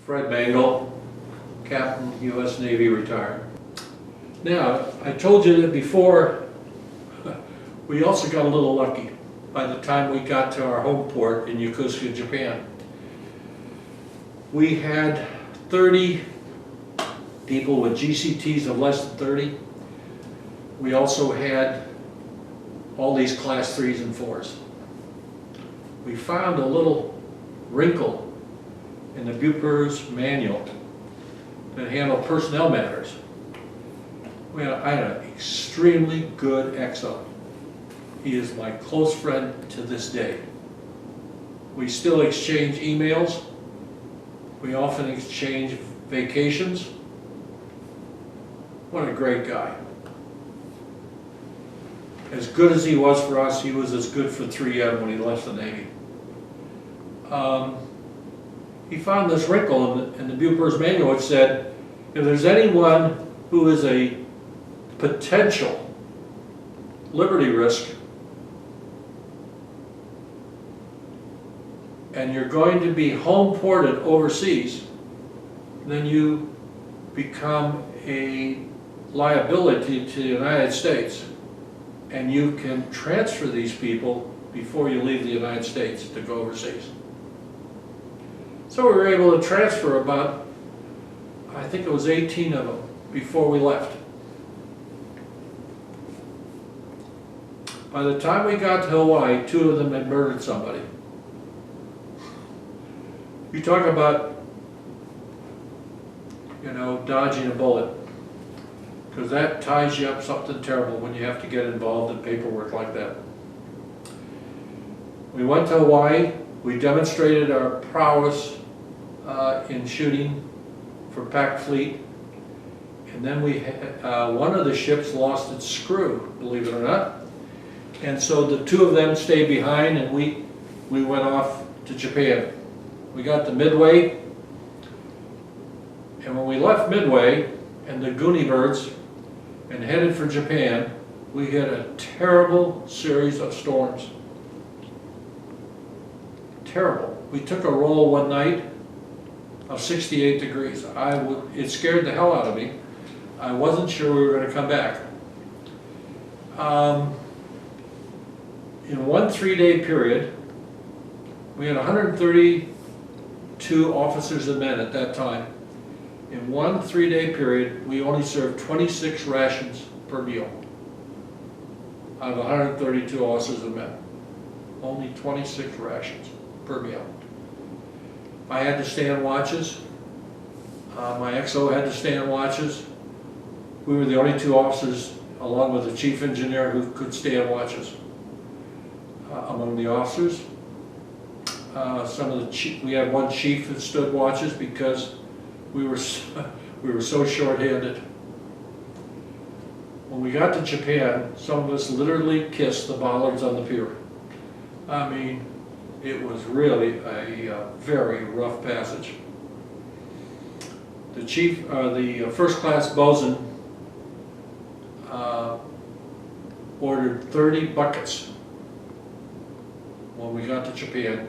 Fred Mangol, Captain, U.S. Navy, retired. Now, I told you that before, we also got a little lucky by the time we got to our home port in Yokosuka, Japan. We had 30 people with GCTs of less than 30. We also had all these class 3s and 4s. We found a little wrinkle in the Buper's manual that handled personnel matters. I had an extremely good XO. He is my close friend to this day. We still exchange emails. We often exchange vacations. What a great guy. As good as he was for us, he was as good for 3M when he left the Navy. He found this wrinkle in the Buper's manual which said, if there's anyone who is a potential liberty risk and you're going to be home ported overseas, then you become a liability to the United States, and you can transfer these people before you leave the United States to go overseas. So we were able to transfer about, I think it was 18 of them before we left. By the time we got to Hawaii, 2 of them had murdered somebody. You talk about, dodging a bullet, because that ties you up something terrible when you have to get involved in paperwork like that. We went to Hawaii. We demonstrated our prowess in shooting for packed fleet, and then we had, one of the ships lost its screw, believe it or not, and so the 2 of them stayed behind, and we went off to Japan. We got to Midway, and when we left Midway and the Goonie Birds and headed for Japan, we hit a terrible series of storms. Terrible. We took a roll one night of 68 degrees. It scared the hell out of me. I wasn't sure we were going to come back. In one 3-day period, we had 132 officers and men at that time. In one 3-day period, we only served 26 rations per meal out of 132 officers and men. Only 26 rations per meal. I had to stand watches. My XO had to stand watches. We were the only 2 officers, along with the chief engineer, who could stand watches. Among the officers, we had one chief that stood watches because we were so short-handed. When we got to Japan, some of us literally kissed the bollards on the pier. I mean, it was really a very rough passage. The chief, the first-class bosun, ordered 30 buckets when we got to Japan,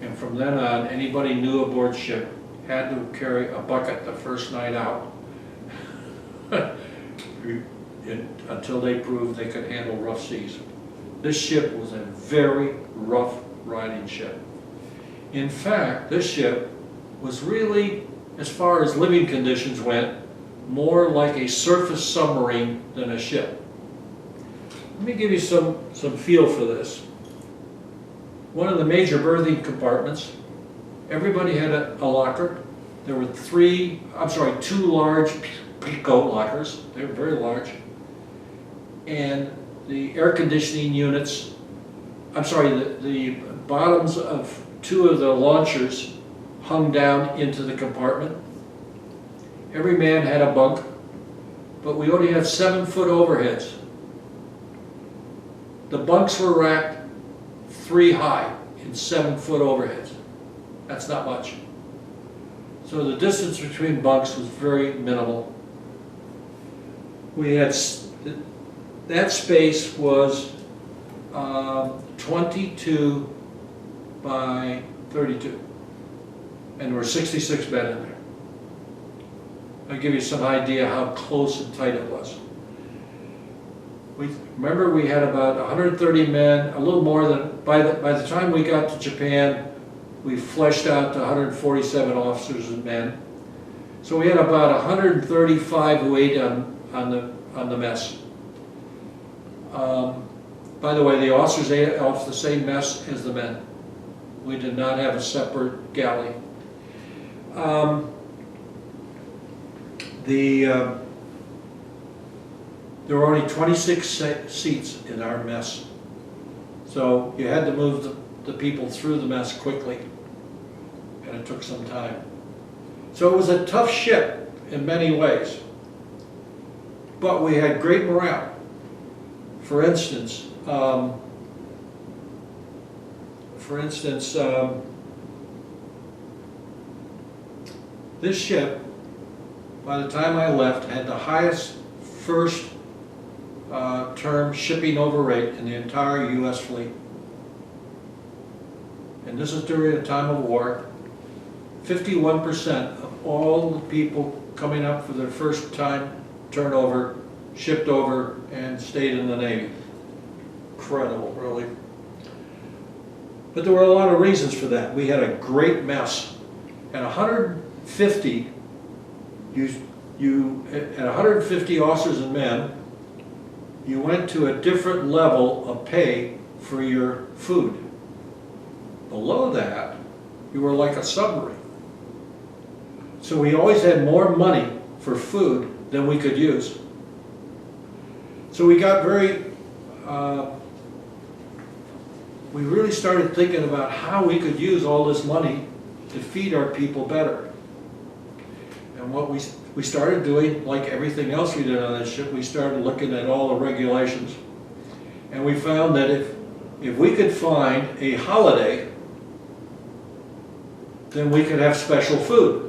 and from then on, anybody new aboard ship had to carry a bucket the first night out until they proved they could handle rough seas. This ship was a very rough riding ship. In fact, this ship was really, as far as living conditions went, more like a surface submarine than a ship. Let me give you some feel for this. One of the major berthing compartments, everybody had a locker. There were 2 large Pico lockers. They were very large. And the air conditioning units, the bottoms of 2 of the launchers hung down into the compartment. Every man had a bunk, but we only had 7-foot overheads. The bunks were racked 3 high in 7-foot overheads. That's not much. So the distance between bunks was very minimal. We had, that space was 22 by 32. And there were 66 men in there. I'll give you some idea how close and tight it was. Remember we had about 130 men, a little more than, by the time we got to Japan, we fleshed out to 147 officers and men. So we had about 135 who ate on the mess. By the way, the officers ate off the same mess as the men. We did not have a separate galley. There were only 26 seats in our mess. So you had to move the people through the mess quickly, and it took some time. So it was a tough ship in many ways, but we had great morale. For instance, this ship, by the time I left, had the highest first term shipping over rate in the entire U.S. fleet. And this is during a time of war. 51% of all the people coming up for their first time turnover shipped over and stayed in the Navy. Incredible, really. But there were a lot of reasons for that. We had a great mess. At 150, at 150 officers and men, you went to a different level of pay for your food. Below that, you were like a submarine. So we always had more money for food than we could use. So we got we really started thinking about how we could use all this money to feed our people better. And what we started doing, like everything else we did on this ship, we started looking at all the regulations. And we found that if we could find a holiday, then we could have special food.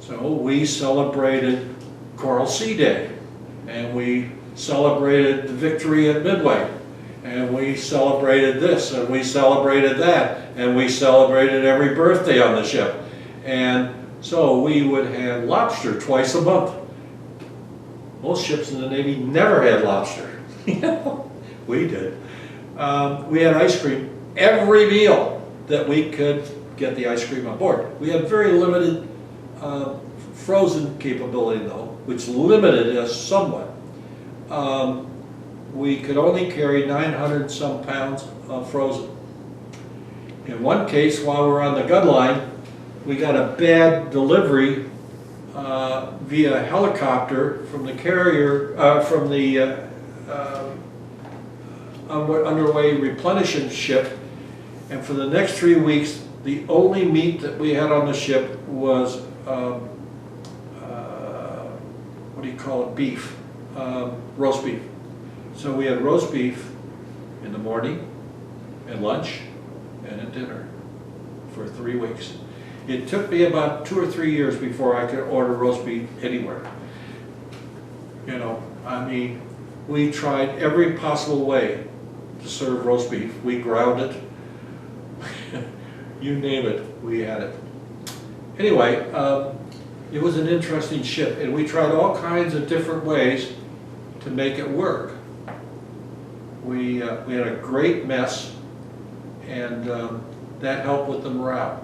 So we celebrated Coral Sea Day, and we celebrated the victory at Midway, and we celebrated this, and we celebrated that, and we celebrated every birthday on the ship. And so we would have lobster twice a month. Most ships in the Navy never had lobster. We did. We had ice cream every meal that we could get the ice cream on board. We had very limited frozen capability though, which limited us somewhat. We could only carry 900 some pounds of frozen. In one case, while we were on the gun line, we got a bad delivery via helicopter from the carrier, from the underway replenishing ship, and for the next 3 weeks, the only meat that we had on the ship was, what do you call it, beef, roast beef. So we had roast beef in the morning, at lunch, and at dinner for 3 weeks. It took me about 2 or 3 years before I could order roast beef anywhere. You know, I mean, we tried every possible way to serve roast beef. We ground it. You name it, we had it. Anyway, it was an interesting ship, and we tried all kinds of different ways to make it work. We had a great mess, and that helped with the morale.